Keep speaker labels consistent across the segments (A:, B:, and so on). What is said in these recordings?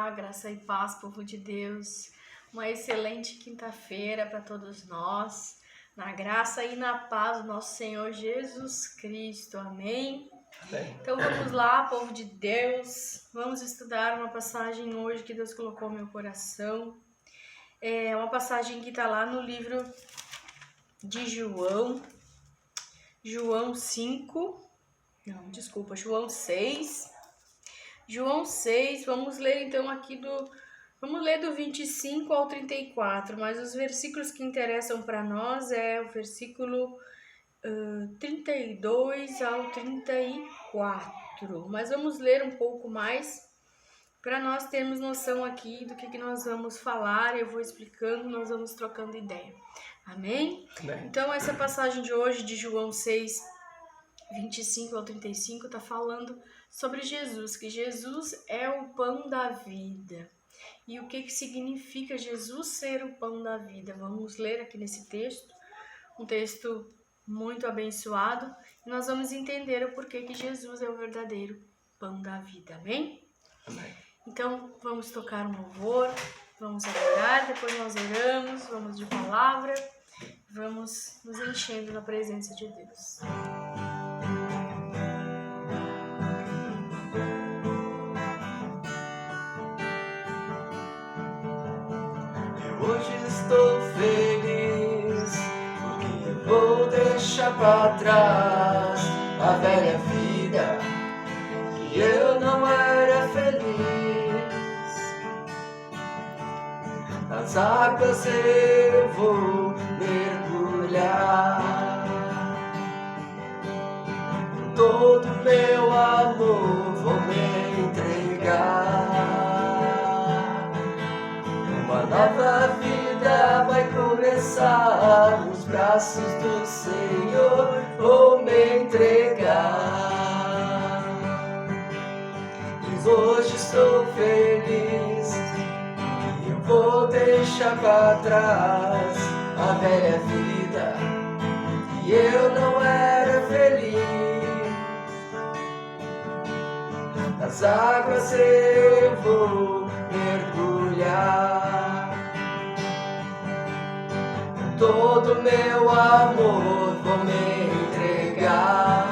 A: Olá, graça e paz, povo de Deus. Uma excelente quinta-feira para todos nós, na graça e na paz do nosso Senhor Jesus Cristo. Amém? Então vamos lá, povo de Deus. Vamos estudar uma passagem hoje que Deus colocou no meu coração. É uma passagem que está lá no livro de João 6. João 6, vamos ler então vamos ler do 25 ao 34, mas os versículos que interessam para nós é o versículo 32 ao 34, mas vamos ler um pouco mais para nós termos noção aqui do que nós vamos falar. Eu vou explicando, nós vamos trocando ideia. Amém? Então essa passagem de hoje de João 6, 25 ao 35 está falando sobre Jesus, que Jesus é o pão da vida. E o que significa Jesus ser o pão da vida? Vamos ler aqui nesse texto, um texto muito abençoado, e nós vamos entender o porquê que Jesus é o verdadeiro pão da vida. Amém?
B: Amém.
A: Então vamos tocar um louvor, vamos adorar, depois nós oramos, vamos de palavra, vamos nos enchendo na presença de Deus.
B: Hoje estou feliz, porque vou deixar para trás a velha vida, que eu não era feliz. Nas águas eu vou mergulhar, com todo meu amor vou me entregar. Uma nova vida vai começar, nos braços do Senhor vou me entregar. Diz: hoje estou feliz, e eu vou deixar para trás a velha vida, que eu não era feliz. Nas águas eu vou mergulhar, com todo meu amor vou me entregar.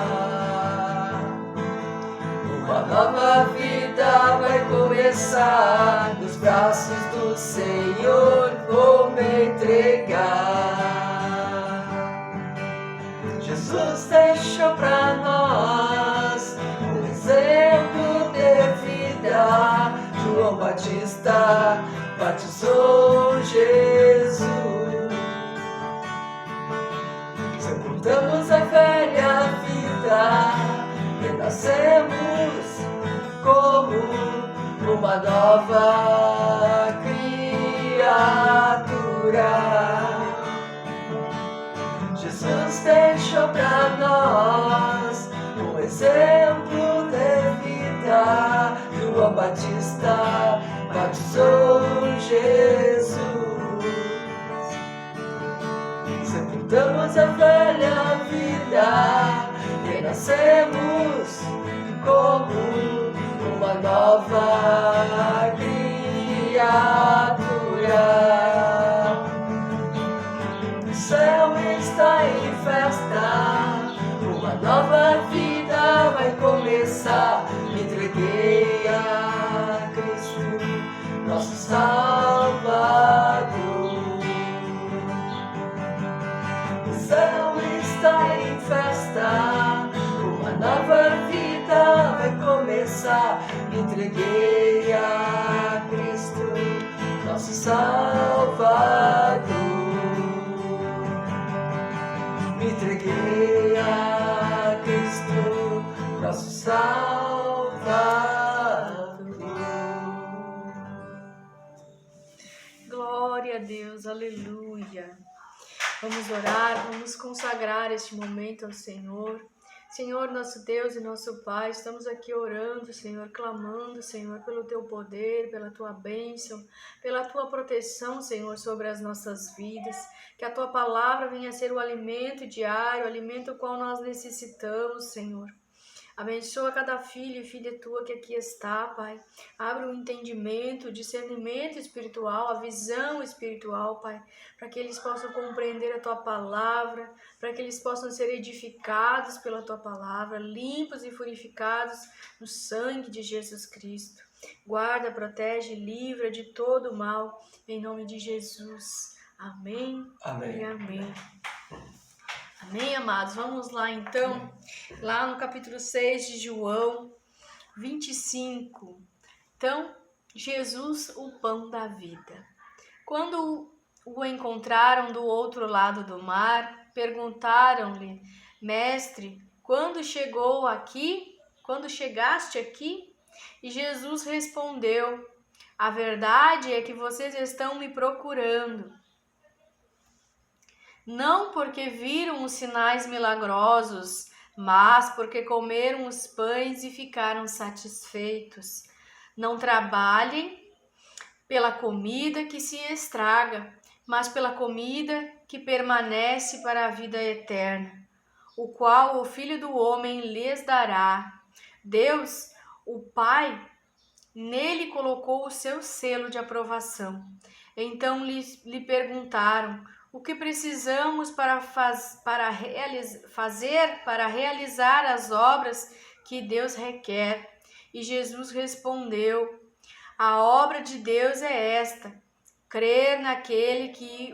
B: Uma nova vida vai começar, nos braços do Senhor vou me entregar. Jesus deixou para nós um exemplo de vida. João Batista batizou Jesus. Sepultamos a velha vida, renascemos como uma nova criatura. Jesus deixou para nós um exemplo de vida. João Batista batizou Jesus. Sepultamos a velha vida, renascemos como uma nova criatura. O céu está em festa, uma nova vida vai começar. Me entreguei a Cristo, nosso Salvador. O céu está em festa, uma nova vida vai começar. Me entreguei a Cristo, nosso Salvador. Me entreguei a Cristo, nosso Salvador.
A: Glória a Deus, aleluia. Vamos orar, vamos consagrar este momento ao Senhor. Senhor, nosso Deus e nosso Pai, estamos aqui orando, Senhor, clamando, Senhor, pelo Teu poder, pela Tua bênção, pela Tua proteção, Senhor, sobre as nossas vidas. Que a Tua palavra venha a ser o alimento diário, o alimento qual nós necessitamos, Senhor. Abençoa cada filho e filha tua que aqui está, Pai. Abre o entendimento, o discernimento espiritual, a visão espiritual, Pai, para que eles possam compreender a tua palavra, para que eles possam ser edificados pela tua palavra, limpos e purificados no sangue de Jesus Cristo. Guarda, protege, livra de todo mal, em nome de Jesus. Amém.
B: Amém.
A: E amém. Amém, amados? Vamos lá, então, lá no capítulo 6 de João 25. Então, Jesus, o pão da vida. Quando o encontraram do outro lado do mar, perguntaram-lhe: Mestre, quando chegaste aqui? E Jesus respondeu: A verdade é que vocês estão me procurando, não porque viram os sinais milagrosos, mas porque comeram os pães e ficaram satisfeitos. Não trabalhem pela comida que se estraga, mas pela comida que permanece para a vida eterna, o qual o Filho do Homem lhes dará. Deus, o Pai, nele colocou o seu selo de aprovação. Então lhe perguntaram: o que precisamos para realizar as obras que Deus requer? E Jesus respondeu: a obra de Deus é esta: crer naquele que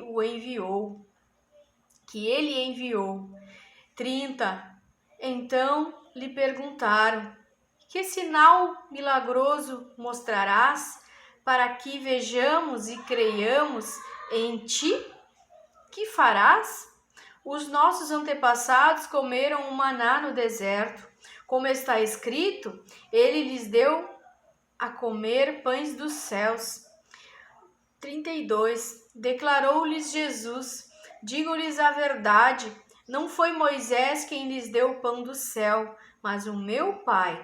A: ele enviou. 30. Então lhe perguntaram: que sinal milagroso mostrarás para que vejamos e creiamos em ti? Que farás? Os nossos antepassados comeram o maná no deserto. Como está escrito, ele lhes deu a comer pães dos céus. 32. Declarou-lhes Jesus: digo-lhes a verdade, não foi Moisés quem lhes deu o pão do céu, mas o meu Pai,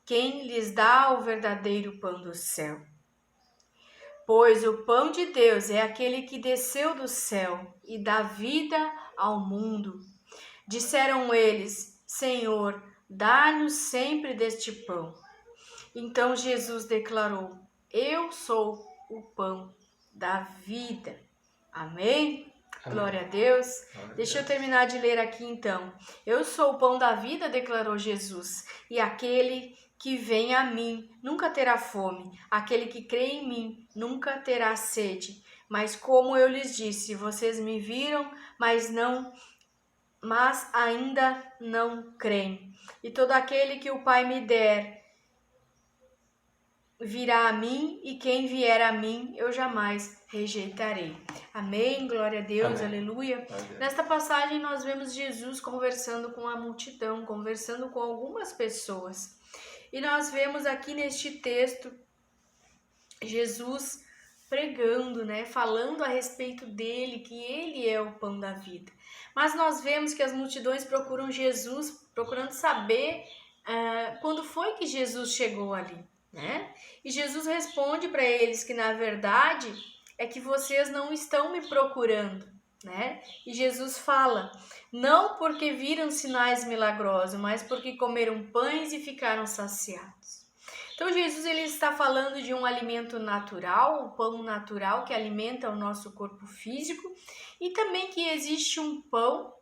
A: quem lhes dá o verdadeiro pão do céu. Pois o pão de Deus é aquele que desceu do céu e dá vida ao mundo. Disseram eles: Senhor, dá-nos sempre deste pão. Então Jesus declarou: eu sou o pão da vida. Amém?
B: Amém.
A: Glória a Deus.
B: Glória a
A: Deixa eu
B: Deus.
A: terminar de ler aqui então. Eu sou o pão da vida, declarou Jesus, e aquele que vem a mim nunca terá fome, aquele que crê em mim nunca terá sede. Mas como eu lhes disse, vocês me viram, mas ainda não creem. E todo aquele que o Pai me der virá a mim, e quem vier a mim eu jamais rejeitarei. Amém, glória a Deus,
B: Amém.
A: aleluia. Nesta passagem nós vemos Jesus conversando com a multidão, conversando com algumas pessoas. E nós vemos aqui neste texto Jesus pregando, falando a respeito dele, que ele é o pão da vida. Mas nós vemos que as multidões procuram Jesus, procurando saber quando foi que Jesus chegou ali, E Jesus responde para eles que na verdade é que vocês não estão me procurando, E Jesus fala: não porque viram sinais milagrosos, mas porque comeram pães e ficaram saciados. Então Jesus ele está falando de um alimento natural, o pão natural que alimenta o nosso corpo físico, e também que existe um pão,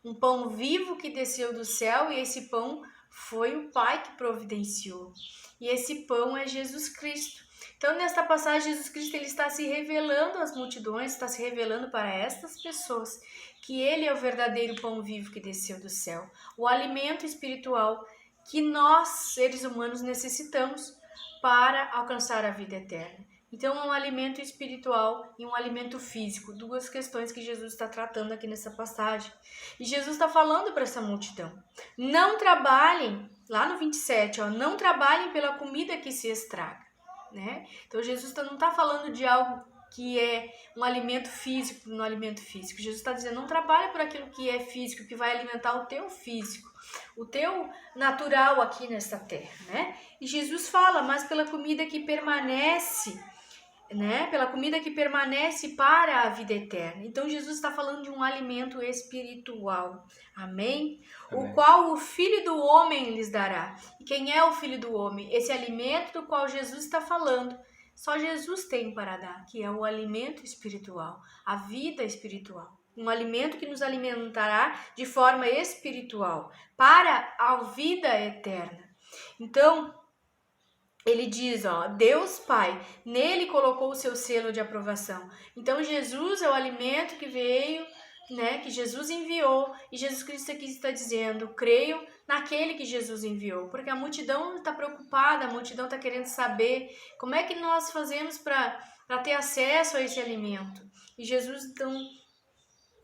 A: um pão vivo que desceu do céu, e esse pão foi o Pai que providenciou. E esse pão é Jesus Cristo. Então, nesta passagem, Jesus Cristo ele está se revelando às multidões, está se revelando para estas pessoas que ele é o verdadeiro pão vivo que desceu do céu, o alimento espiritual que nós, seres humanos, necessitamos para alcançar a vida eterna. Então, é um alimento espiritual e um alimento físico, duas questões que Jesus está tratando aqui nessa passagem. E Jesus está falando para essa multidão: não trabalhem, lá no 27, não trabalhem pela comida que se estraga. Então Jesus não está falando de algo que é um alimento físico no alimento físico. Jesus está dizendo: não trabalhe por aquilo que é físico, que vai alimentar o teu físico, o teu natural aqui nesta terra, E Jesus fala: mas pela comida que permanece né? Pela comida que permanece para a vida eterna. Então Jesus está falando de um alimento espiritual. Amém? O qual o Filho do Homem lhes dará. E quem é o Filho do Homem? Esse alimento do qual Jesus está falando. Só Jesus tem para dar, que é o alimento espiritual, a vida espiritual. Um alimento que nos alimentará de forma espiritual, para a vida eterna. Então, ele diz, Deus Pai, nele colocou o seu selo de aprovação. Então, Jesus é o alimento que veio, né, que Jesus enviou. E Jesus Cristo aqui está dizendo, creio naquele que Jesus enviou. Porque a multidão está preocupada, a multidão está querendo saber como é que nós fazemos para ter acesso a esse alimento. E Jesus, então,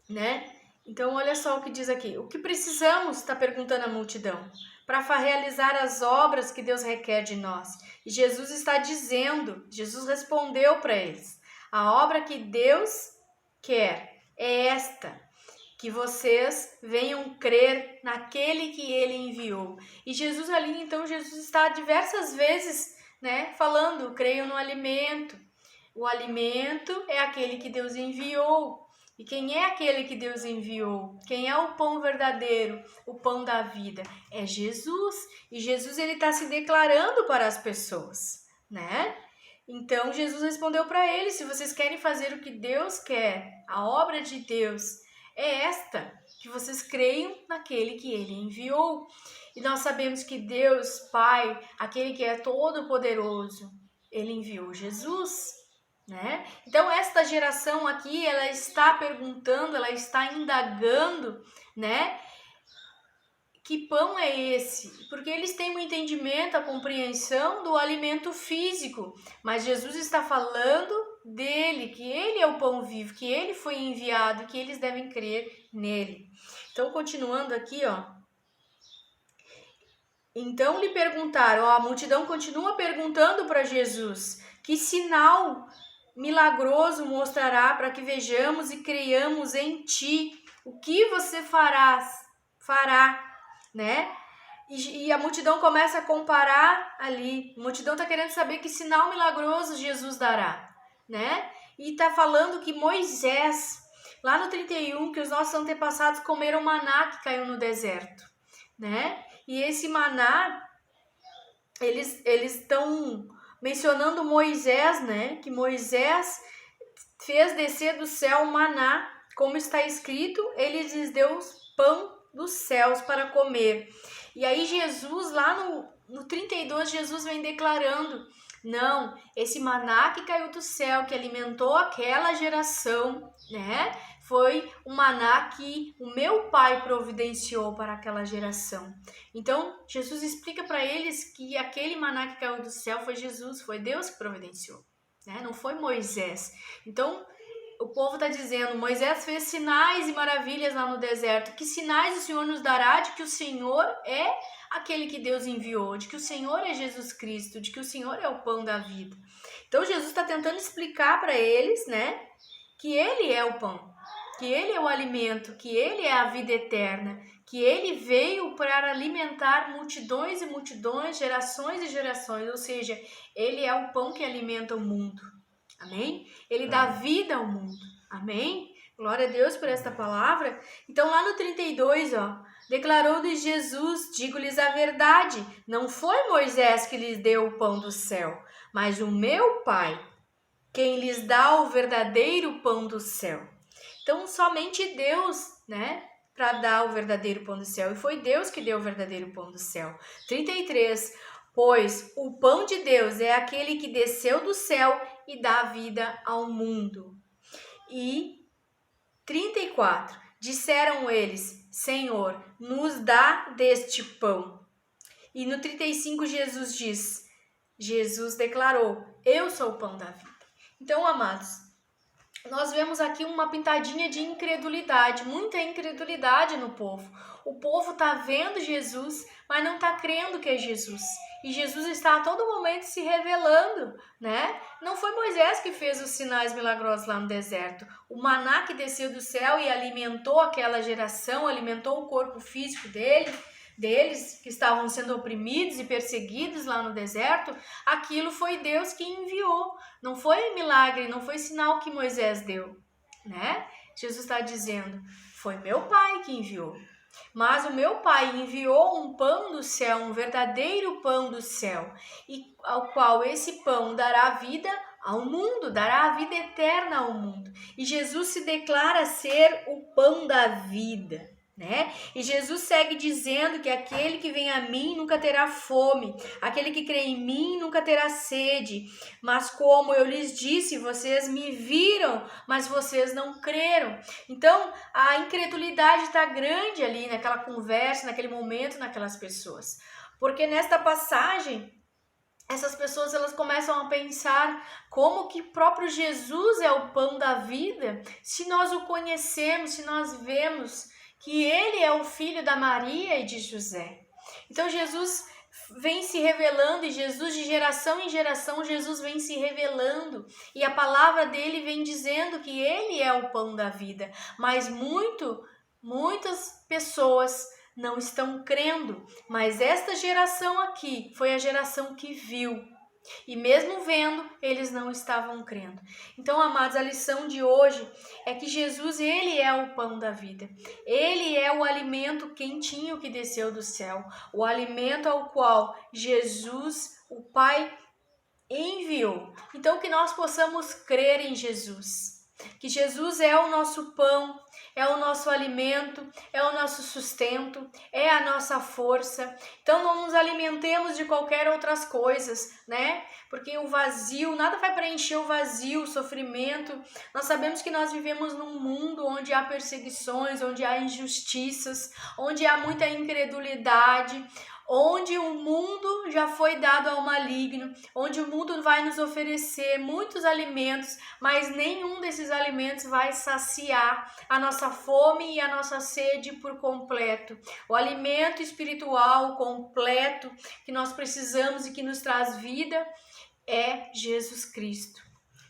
A: né? Então, olha só o que diz aqui. O que precisamos, está perguntando a multidão, para realizar as obras que Deus requer de nós. E Jesus está dizendo, Jesus respondeu para eles, a obra que Deus quer é esta, que vocês venham crer naquele que Ele enviou. E Jesus ali, então, Jesus está diversas vezes, né, falando, creio no alimento. O alimento é aquele que Deus enviou. E quem é aquele que Deus enviou? Quem é o pão verdadeiro, o pão da vida? É Jesus. E Jesus, ele está se declarando para as pessoas, né? Então, Jesus respondeu para eles, se vocês querem fazer o que Deus quer, a obra de Deus é esta, que vocês creiam naquele que ele enviou. E nós sabemos que Deus, Pai, aquele que é todo-poderoso, ele enviou Jesus, né? Então esta geração aqui, ela está perguntando, ela está indagando, né? Que pão é esse? Porque eles têm um entendimento, a compreensão do alimento físico, mas Jesus está falando dele, que ele é o pão vivo, que ele foi enviado, que eles devem crer nele. Então, continuando aqui, então lhe perguntaram, a multidão continua perguntando para Jesus, que sinal milagroso mostrará para que vejamos e creiamos em ti? O que você fará, né? E a multidão começa a comparar ali. A multidão está querendo saber que sinal milagroso Jesus dará, né? E está falando que Moisés, lá no 31, que os nossos antepassados comeram maná que caiu no deserto, né? E esse maná, eles estão mencionando Moisés, né? Que Moisés fez descer do céu maná, como está escrito, ele lhes deu pão dos céus para comer. E aí Jesus, lá no 32, Jesus vem declarando, não, esse maná que caiu do céu, que alimentou aquela geração, né? Foi um maná que o meu pai providenciou para aquela geração. Então, Jesus explica para eles que aquele maná que caiu do céu foi Jesus, foi Deus que providenciou, né? Não foi Moisés. Então, o povo está dizendo, Moisés fez sinais e maravilhas lá no deserto. Que sinais o Senhor nos dará de que o Senhor é aquele que Deus enviou, de que o Senhor é Jesus Cristo, de que o Senhor é o pão da vida? Então, Jesus está tentando explicar para eles, né, que Ele é o pão, que Ele é o alimento, que Ele é a vida eterna, que Ele veio para alimentar multidões e multidões, gerações e gerações, ou seja, Ele é o pão que alimenta o mundo. Amém? Ele dá vida ao mundo. Amém? Glória a Deus por esta palavra. Então, lá no 32, declarou-lhes Jesus, digo-lhes a verdade, não foi Moisés que lhes deu o pão do céu, mas o meu Pai, quem lhes dá o verdadeiro pão do céu. Então, somente Deus, né, para dar o verdadeiro pão do céu. E foi Deus que deu o verdadeiro pão do céu. 33, pois o pão de Deus é aquele que desceu do céu e dá vida ao mundo. E 34, disseram eles, Senhor, nos dá deste pão. E no 35 Jesus declarou, eu sou o pão da vida. Então, amados, nós vemos aqui uma pintadinha de incredulidade, muita incredulidade no povo. O povo está vendo Jesus, mas não está crendo que é Jesus. E Jesus está a todo momento se revelando, né? Não foi Moisés que fez os sinais milagrosos lá no deserto. O maná que desceu do céu e alimentou aquela geração, alimentou o corpo físico dele, deles, que estavam sendo oprimidos e perseguidos lá no deserto, aquilo foi Deus que enviou. Não foi milagre, não foi sinal que Moisés deu, né? Jesus está dizendo, foi meu Pai que enviou. Mas o meu Pai enviou um pão do céu, um verdadeiro pão do céu, e ao qual esse pão dará vida ao mundo, dará a vida eterna ao mundo. E Jesus se declara ser o pão da vida, né? E Jesus segue dizendo que aquele que vem a mim nunca terá fome, aquele que crê em mim nunca terá sede. Mas como eu lhes disse, vocês me viram, mas vocês não creram. Então, a incredulidade está grande ali naquela conversa, naquele momento, naquelas pessoas. Porque nesta passagem, essas pessoas elas começam a pensar como que próprio Jesus é o pão da vida, se nós o conhecemos, se nós vemos que ele é o filho da Maria e de José. Então Jesus vem se revelando e Jesus de geração em geração, Jesus vem se revelando e a palavra dele vem dizendo que ele é o pão da vida, mas muitas pessoas não estão crendo, mas esta geração aqui foi a geração que viu. E mesmo vendo, eles não estavam crendo. Então, amados, a lição de hoje é que Jesus, ele é o pão da vida. Ele é o alimento quentinho que desceu do céu. O alimento ao qual Jesus, o Pai, enviou. Então, que nós possamos crer em Jesus. Que Jesus é o nosso pão, é o nosso alimento, é o nosso sustento, é a nossa força. Então não nos alimentemos de qualquer outras coisas, né? Porque o vazio, nada vai preencher o vazio, o sofrimento. Nós sabemos que nós vivemos num mundo onde há perseguições, onde há injustiças, onde há muita incredulidade, onde o mundo já foi dado ao maligno, onde o mundo vai nos oferecer muitos alimentos, mas nenhum desses alimentos vai saciar a nossa fome e a nossa sede por completo. O alimento espiritual completo que nós precisamos e que nos traz vida é Jesus Cristo.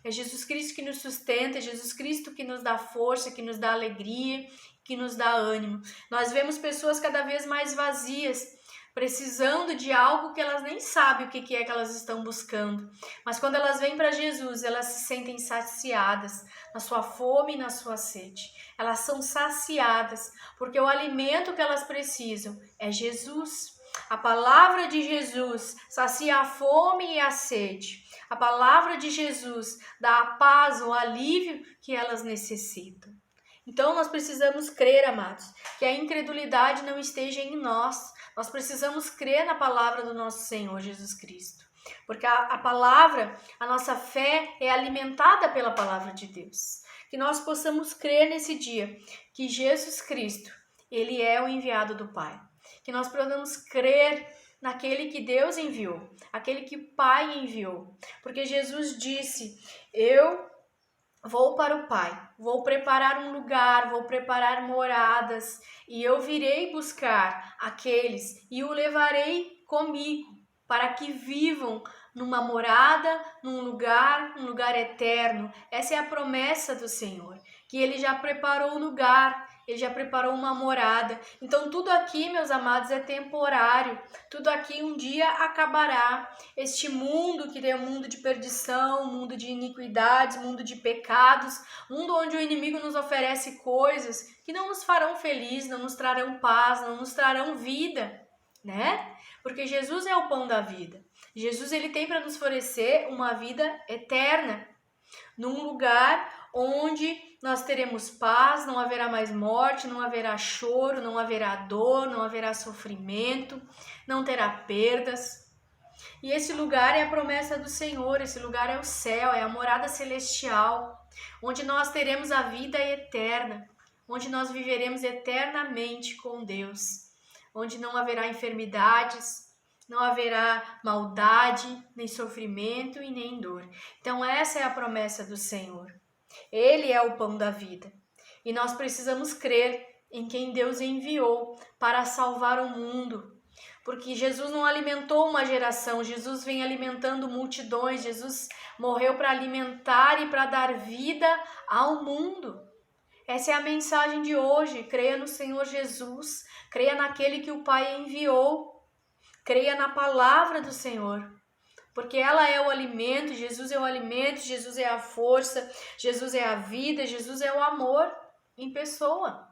A: É Jesus Cristo que nos sustenta, é Jesus Cristo que nos dá força, que nos dá alegria, que nos dá ânimo. Nós vemos pessoas cada vez mais vazias, precisando de algo que elas nem sabem o que é que elas estão buscando. Mas quando elas vêm para Jesus, elas se sentem saciadas na sua fome e na sua sede. Elas são saciadas, porque o alimento que elas precisam é Jesus. A palavra de Jesus sacia a fome e a sede. A palavra de Jesus dá a paz, o alívio que elas necessitam. Então nós precisamos crer, amados, que a incredulidade não esteja em nós. Nós precisamos crer na palavra do nosso Senhor Jesus Cristo. Porque a palavra, a nossa fé é alimentada pela palavra de Deus. Que nós possamos crer nesse dia que Jesus Cristo, ele é o enviado do Pai. Que nós podamos crer naquele que Deus enviou, aquele que o Pai enviou. Porque Jesus disse, eu vou para o Pai, vou preparar um lugar, vou preparar moradas, e eu virei buscar aqueles e o levarei comigo, para que vivam numa morada, num lugar eterno. Essa é a promessa do Senhor, que Ele já preparou um lugar, Ele já preparou uma morada. Então tudo aqui, meus amados, é temporário. Tudo aqui um dia acabará. Este mundo que é um mundo de perdição, um mundo de iniquidades, um mundo de pecados, um mundo onde o inimigo nos oferece coisas que não nos farão felizes, não nos trarão paz, não nos trarão vida, né? Porque Jesus é o pão da vida. Jesus, ele tem para nos oferecer uma vida eterna, num lugar onde nós teremos paz, não haverá mais morte, não haverá choro, não haverá dor, não haverá sofrimento, não terá perdas. E esse lugar é a promessa do Senhor, esse lugar é o céu, é a morada celestial, onde nós teremos a vida eterna, onde nós viveremos eternamente com Deus, onde não haverá enfermidades, não haverá maldade, nem sofrimento e nem dor. Então essa é a promessa do Senhor. Ele é o pão da vida. E nós precisamos crer em quem Deus enviou para salvar o mundo. Porque Jesus não alimentou uma geração, Jesus vem alimentando multidões. Jesus morreu para alimentar e para dar vida ao mundo. Essa é a mensagem de hoje. Creia no Senhor Jesus, creia naquele que o Pai enviou, creia na palavra do Senhor, porque ela é o alimento, Jesus é o alimento, Jesus é a força, Jesus é a vida, Jesus é o amor em pessoa.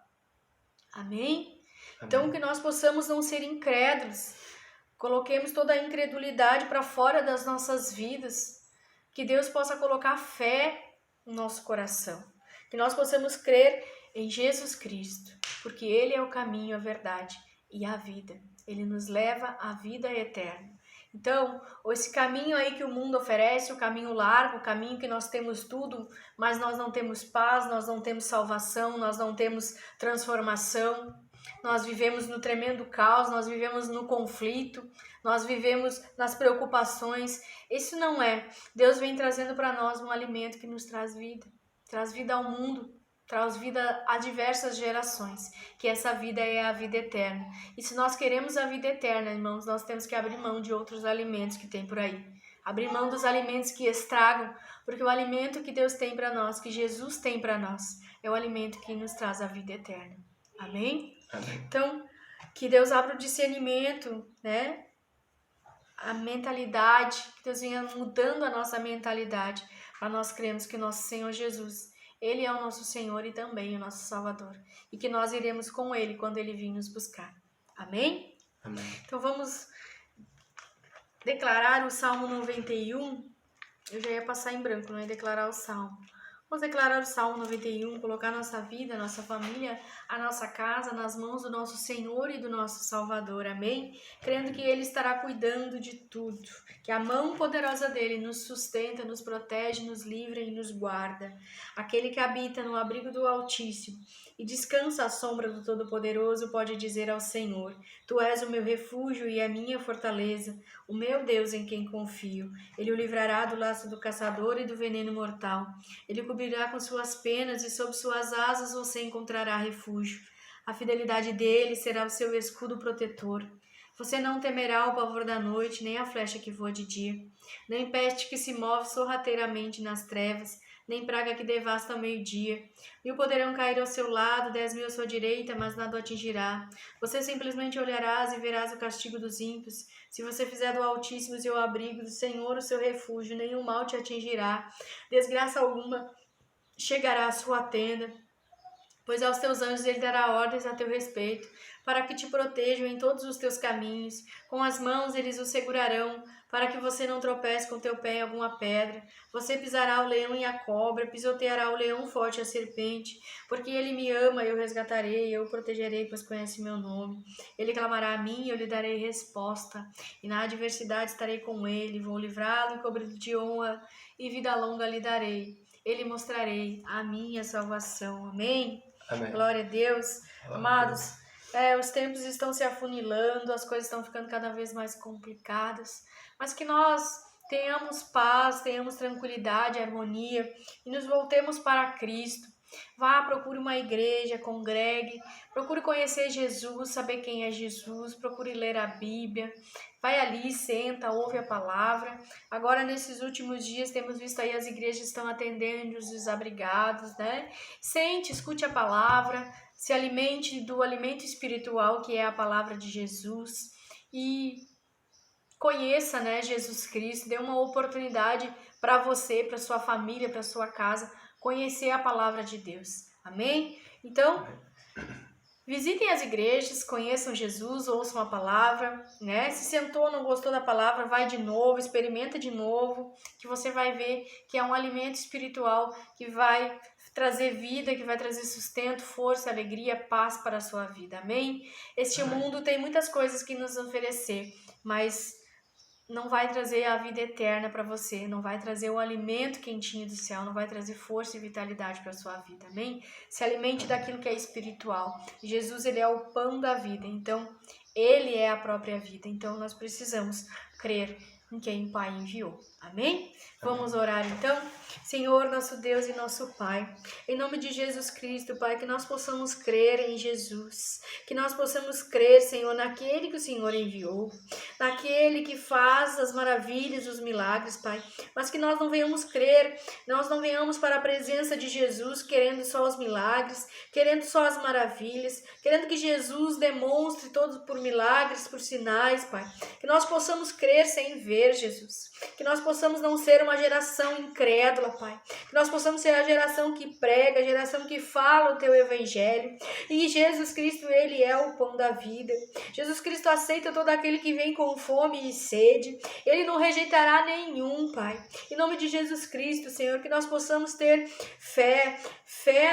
A: Amém? Então que nós possamos não ser incrédulos, coloquemos toda a incredulidade para fora das nossas vidas, que Deus possa colocar fé no nosso coração, que nós possamos crer em Jesus Cristo, porque Ele é o caminho, a verdade e a vida. Ele nos leva à vida eterna. Então, esse caminho aí que o mundo oferece, o caminho largo, o caminho que nós temos tudo, mas nós não temos paz, nós não temos salvação, nós não temos transformação, nós vivemos no tremendo caos, nós vivemos no conflito, nós vivemos nas preocupações. Isso não é. Deus vem trazendo para nós um alimento que nos traz vida ao mundo, traz vida a diversas gerações, que essa vida é a vida eterna. E se nós queremos a vida eterna, irmãos, nós temos que abrir mão de outros alimentos que tem por aí. Abrir mão dos alimentos que estragam, porque o alimento que Deus tem para nós, que Jesus tem para nós, é o alimento que nos traz a vida eterna. Amém?
B: Amém.
A: Então, que Deus abra o discernimento, né? A mentalidade, que Deus venha mudando a nossa mentalidade, para nós cremos que o nosso Senhor Jesus, Ele é o nosso Senhor e também o nosso Salvador, e que nós iremos com Ele quando Ele vir nos buscar. Amém?
B: Amém.
A: Então vamos declarar o Salmo 91. Eu já ia passar em branco, não ia declarar o Salmo. Vamos declarar o Salmo 91, colocar nossa vida, nossa família, a nossa casa nas mãos do nosso Senhor e do nosso Salvador, amém? Crendo que Ele estará cuidando de tudo, que a mão poderosa dEle nos sustenta, nos protege, nos livra e nos guarda. Aquele que habita no abrigo do Altíssimo e descansa à sombra do Todo-Poderoso pode dizer ao Senhor: Tu és o meu refúgio e a minha fortaleza, o meu Deus em quem confio. Ele o livrará do laço do caçador e do veneno mortal. Ele cobrirá com suas penas e sob suas asas você encontrará refúgio. A fidelidade dele será o seu escudo protetor. Você não temerá o pavor da noite, nem a flecha que voa de dia, nem peste que se move sorrateiramente nas trevas, nem praga que devasta ao meio-dia. 1000 poderão cair ao seu lado, 10.000 à sua direita, mas nada o atingirá. Você simplesmente olharás e verás o castigo dos ímpios. Se você fizer do Altíssimo o seu abrigo, do Senhor o seu refúgio, nenhum mal te atingirá. Desgraça alguma chegará à sua tenda, pois aos teus anjos ele dará ordens a teu respeito, para que te protejam em todos os teus caminhos. Com as mãos eles o segurarão, para que você não tropece com teu pé em alguma pedra. Você pisará o leão e a cobra, pisoteará o leão forte e a serpente. Porque ele me ama, eu resgatarei, eu o protegerei, pois conhece meu nome. Ele clamará a mim e eu lhe darei resposta. E na adversidade estarei com ele, vou livrá-lo e cobri-lo de honra, e vida longa lhe darei. Ele mostrarei a minha salvação. Amém?
B: Amém.
A: Glória a Deus. Amados, os tempos estão se afunilando, as coisas estão ficando cada vez mais complicadas, mas que nós tenhamos paz, tenhamos tranquilidade, harmonia e nos voltemos para Cristo. Vá, procure uma igreja, congregue, procure conhecer Jesus, saber quem é Jesus, procure ler a Bíblia. Vai ali, senta, ouve a palavra. Agora, nesses últimos dias, temos visto aí as igrejas estão atendendo os desabrigados, né? Sente, escute a palavra, se alimente do alimento espiritual que é a palavra de Jesus e conheça, né, Jesus Cristo. Dê uma oportunidade para você, para sua família, para sua casa, conhecer a palavra de Deus. Amém? Então, visitem as igrejas, conheçam Jesus, ouçam a palavra, né? Se sentou, não gostou da palavra, vai de novo, experimenta de novo, que você vai ver que é um alimento espiritual que vai trazer vida, que vai trazer sustento, força, alegria, paz para a sua vida. Amém? Este mundo tem muitas coisas que nos oferecer, mas não vai trazer a vida eterna para você, não vai trazer o alimento quentinho do céu, não vai trazer força e vitalidade para a sua vida, amém? Se alimente daquilo que é espiritual. Jesus, ele é o pão da vida, então ele é a própria vida, então nós precisamos crer em quem o Pai enviou, amém? Vamos orar então? Senhor, nosso Deus e nosso Pai, em nome de Jesus Cristo, Pai, que nós possamos crer em Jesus, que nós possamos crer, Senhor, naquele que o Senhor enviou, naquele que faz as maravilhas, os milagres, Pai, mas que nós não venhamos crer, nós não venhamos para a presença de Jesus querendo só os milagres, querendo só as maravilhas, querendo que Jesus demonstre todos por milagres, por sinais, Pai, que nós possamos crer sem ver, Jesus, que nós possamos não ser uma geração incrédula, Pai, que nós possamos ser a geração que prega, a geração que fala o Teu Evangelho, e Jesus Cristo, Ele é o pão da vida. Jesus Cristo aceita todo aquele que vem com fome e sede, Ele não rejeitará nenhum, Pai. Em nome de Jesus Cristo, Senhor, que nós possamos ter fé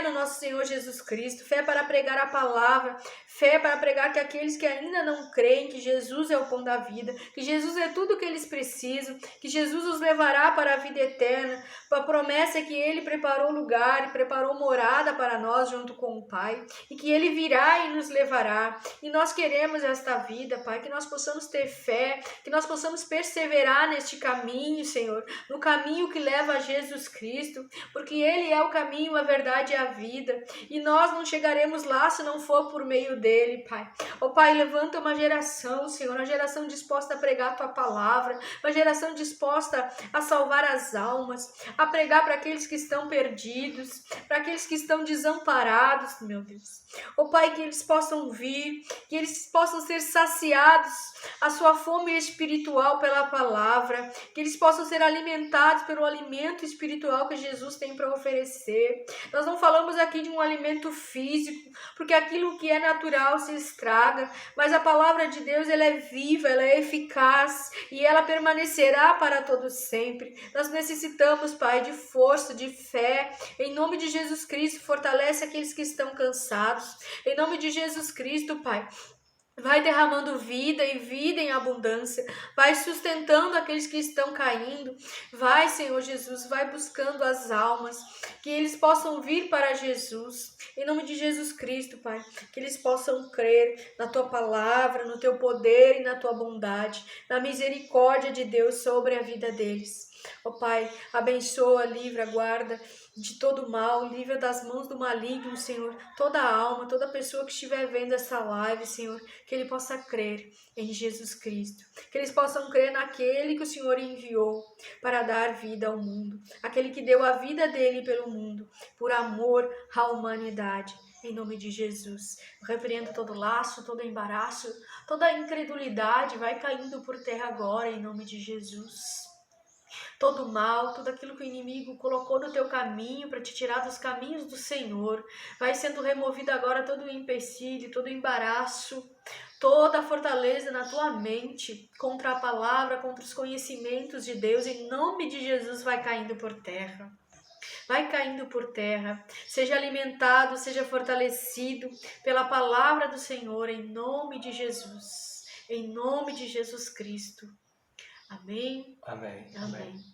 A: no nosso Senhor Jesus Cristo, fé para pregar a palavra, fé para pregar que aqueles que ainda não creem que Jesus é o pão da vida, que Jesus é tudo o que eles precisam, que Jesus os levará para a vida eterna. A promessa é que Ele preparou lugar e preparou morada para nós junto com o Pai, e que Ele virá e nos levará. E nós queremos esta vida, Pai, que nós possamos ter fé, que nós possamos perseverar neste caminho, Senhor, no caminho que leva a Jesus Cristo, porque Ele é o caminho, a verdade e a vida, e nós não chegaremos lá se não for por meio dele, Pai. Ó Pai, levanta uma geração, Senhor, uma geração disposta a pregar a Tua palavra, uma geração disposta a salvar as almas, a pregar para aqueles que estão perdidos, para aqueles que estão desamparados, meu Deus. Ó Pai, que eles possam vir, que eles possam ser saciados a sua fome espiritual pela palavra, que eles possam ser alimentados pelo alimento espiritual que Jesus tem para oferecer. Nós não falamos aqui de um alimento físico, porque aquilo que é natural se estraga, mas a palavra de Deus, ela é viva, ela é eficaz e ela permanecerá para todos sempre. Nós necessitamos, Pai, de força, de fé. Em nome de Jesus Cristo, fortalece aqueles que estão cansados. Em nome de Jesus Cristo, Pai, vai derramando vida e vida em abundância, vai sustentando aqueles que estão caindo, vai, Senhor Jesus, vai buscando as almas, que eles possam vir para Jesus, em nome de Jesus Cristo, Pai, que eles possam crer na Tua palavra, no Teu poder e na Tua bondade, na misericórdia de Deus sobre a vida deles. Ó Pai, abençoa, livra, guarda de todo mal, livra das mãos do maligno, Senhor, toda alma, toda pessoa que estiver vendo essa live, Senhor, que ele possa crer em Jesus Cristo, que eles possam crer naquele que o Senhor enviou para dar vida ao mundo, aquele que deu a vida dele pelo mundo, por amor à humanidade. Em nome de Jesus, eu repreendo todo laço, todo embaraço, toda incredulidade, vai caindo por terra agora, em nome de Jesus. Todo mal, tudo aquilo que o inimigo colocou no teu caminho para te tirar dos caminhos do Senhor, vai sendo removido agora todo o empecilho, todo o embaraço, toda a fortaleza na tua mente contra a palavra, contra os conhecimentos de Deus, em nome de Jesus vai caindo por terra. Vai caindo por terra, seja alimentado, seja fortalecido pela palavra do Senhor, em nome de Jesus, em nome de Jesus Cristo. Amém?
B: Amém.
A: Amém.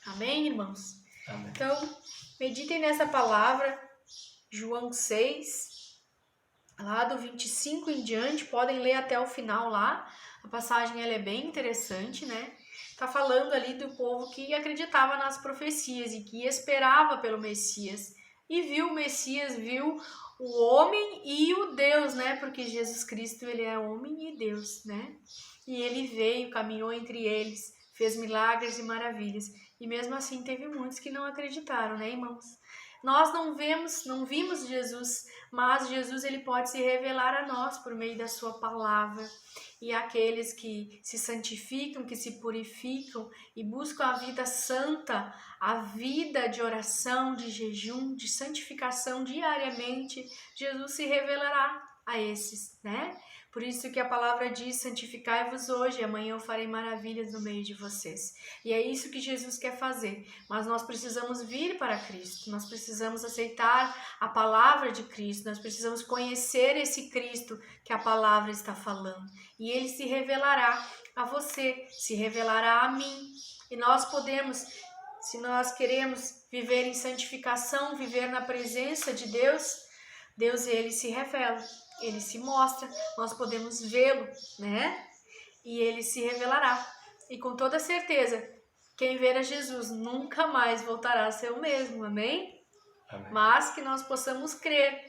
A: Amém, irmãos?
B: Amém.
A: Então, meditem nessa palavra, João 6, lá do 25 em diante, podem ler até o final lá, a passagem ela é bem interessante, né? Tá falando ali do povo que acreditava nas profecias e que esperava pelo Messias, e viu o Messias, viu o homem e o Deus, né? Porque Jesus Cristo, ele é homem e Deus, né? E ele veio, caminhou entre eles, fez milagres e maravilhas. E mesmo assim teve muitos que não acreditaram, né, irmãos? Nós não vimos Jesus, mas Jesus ele pode se revelar a nós por meio da sua palavra. E aqueles que se santificam, que se purificam e buscam a vida santa, a vida de oração, de jejum, de santificação diariamente, Jesus se revelará a esses, né? Por isso que a palavra diz, santificai-vos hoje, amanhã eu farei maravilhas no meio de vocês. E é isso que Jesus quer fazer, mas nós precisamos vir para Cristo, nós precisamos aceitar a palavra de Cristo, nós precisamos conhecer esse Cristo que a palavra está falando. E Ele se revelará a você, se revelará a mim. E nós podemos, se nós queremos viver em santificação, viver na presença de Deus, Deus ele se revela. Ele se mostra, nós podemos vê-lo, né? E ele se revelará. E com toda certeza, Quem ver a Jesus nunca mais voltará a ser o mesmo, amém?
B: Amém.
A: Mas que nós possamos crer.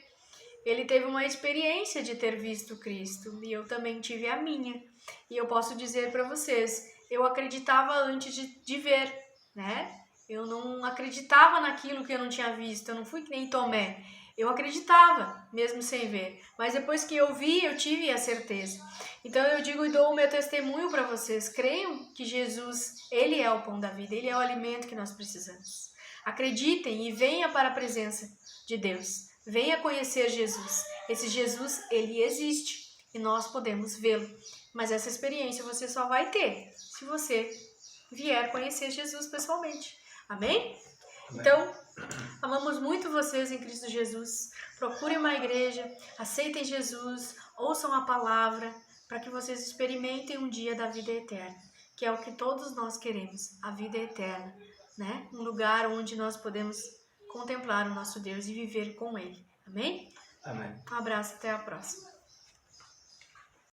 A: Ele teve uma experiência de ter visto Cristo e eu também tive a minha. E eu posso dizer para vocês, eu acreditava antes de ver, né? Eu não acreditava naquilo que eu não tinha visto, eu não fui que nem Tomé. Eu acreditava, mesmo sem ver. Mas depois que eu vi, eu tive a certeza. Então eu digo e dou o meu testemunho para vocês. Creiam que Jesus, Ele é o pão da vida, Ele é o alimento que nós precisamos. Acreditem e venham para a presença de Deus. Venha conhecer Jesus. Esse Jesus, Ele existe e nós podemos vê-lo. Mas essa experiência você só vai ter se você vier conhecer Jesus pessoalmente. Amém? Então, amamos muito vocês em Cristo Jesus. Procurem uma igreja, aceitem Jesus, ouçam a palavra, para que vocês experimentem um dia da vida eterna, que é o que todos nós queremos, a vida eterna, né? Um lugar onde nós podemos contemplar o nosso Deus e viver com Ele. Amém?
B: Amém.
A: Um abraço, até a próxima.